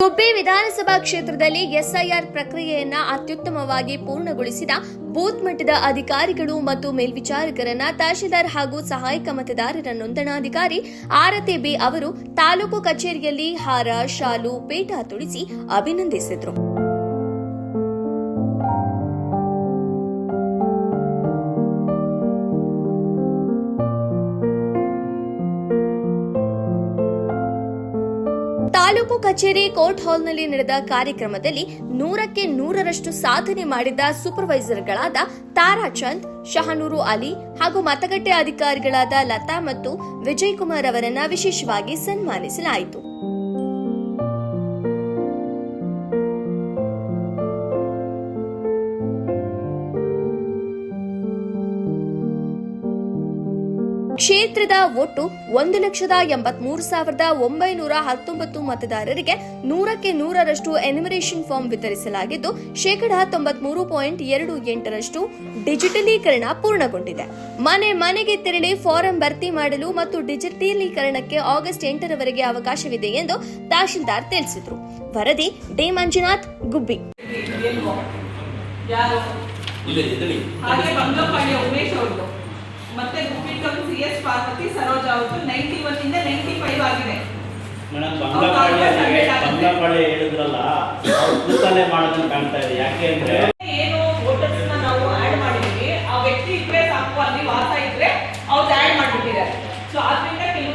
ಗುಬ್ಬಿ ವಿಧಾನಸಭಾ ಕ್ಷೇತ್ರದಲ್ಲಿ ಎಸ್ಐಆರ್ ಪ್ರಕ್ರಿಯೆಯನ್ನ ಅತ್ಯುತ್ತಮವಾಗಿ ಪೂರ್ಣಗೊಳಿಸಿದ ಬೂತ್ ಮಟ್ಟದ ಅಧಿಕಾರಿಗಳು ಮತ್ತು ಮೇಲ್ವಿಚಾರಕರನ್ನ ತಹಶೀಲ್ದಾರ್ ಹಾಗೂ ಸಹಾಯಕ ಮತದಾರರ ನೋಂದಣಾಧಿಕಾರಿ ಆರತಿ ಬಿ ಅವರು ತಾಲೂಕು ಕಚೇರಿಯಲ್ಲಿ ಹಾರ, ಶಾಲು, ಪೇಟ ತೊಡಿಸಿ ಅಭಿನಂದಿಸಿದರು. ತಾಲೂಕು ಕಚೇರಿ ಕೋರ್ಟ್ ಹಾಲ್ನಲ್ಲಿ ನಡೆದ ಕಾರ್ಯಕ್ರಮದಲ್ಲಿ 100ಕ್ಕೆ 100ರಷ್ಟು ಸಾಧನೆ ಮಾಡಿದ ಸೂಪರ್ವೈಸರ್ಗಳಾದ ತಾರಾಚಂದ್, ಶಹನೂರು ಅಲಿ ಹಾಗೂ ಮತಗಟ್ಟೆ ಅಧಿಕಾರಿಗಳಾದ ಲತಾ ಮತ್ತು ವಿಜಯ್ ಕುಮಾರ್ ಅವರನ್ನ ವಿಶೇಷವಾಗಿ ಸನ್ಮಾನಿಸಲಾಯಿತು. ಕ್ಷೇತ್ರದ ಒಟ್ಟು 1,83,919 ಮತದಾರರಿಗೆ 100ಕ್ಕೆ 100ರಷ್ಟು ಎನ್ಯುಮರೇಷನ್ ಫಾರ್ಮ್ ವಿತರಿಸಲಾಗಿದ್ದು, 93.28% ಡಿಜಿಟಲೀಕರಣ ಪೂರ್ಣಗೊಂಡಿದೆ. ಮನೆಗೆ ತೆರಳಿ ಫಾರಂ ಭರ್ತಿ ಮಾಡಲು ಮತ್ತು ಡಿಜಿಟಲೀಕರಣಕ್ಕೆ ಆಗಸ್ಟ್ 8ರವರೆಗೆ ಅವಕಾಶವಿದೆ ಎಂದು ತಹಶೀಲ್ದಾರ್ ತಿಳಿಸಿದರು. ವರದಿ ಡಿ ಮಂಜುನಾಥ್, ಗುಬ್ಬಿ. ಮತ್ತೆ CS ಪಾರ್ವತಿ ಸರೋಜ ಅವರು 91 ಇಂದ 95 ಆಗಿದೆ ಮೇಡಮ್. ಬಂಗಾಪಾಳ್ಯ ಹೇಳಿದ್ರಲ್ಲ, ಅವ್ರು ಕೂತಲ್ಲೇ ಮಾಡೋದನ್ನ ಕಾಣ್ತಾ ಇದೆ. ಯಾಕೆ ಅಂದ್ರೆ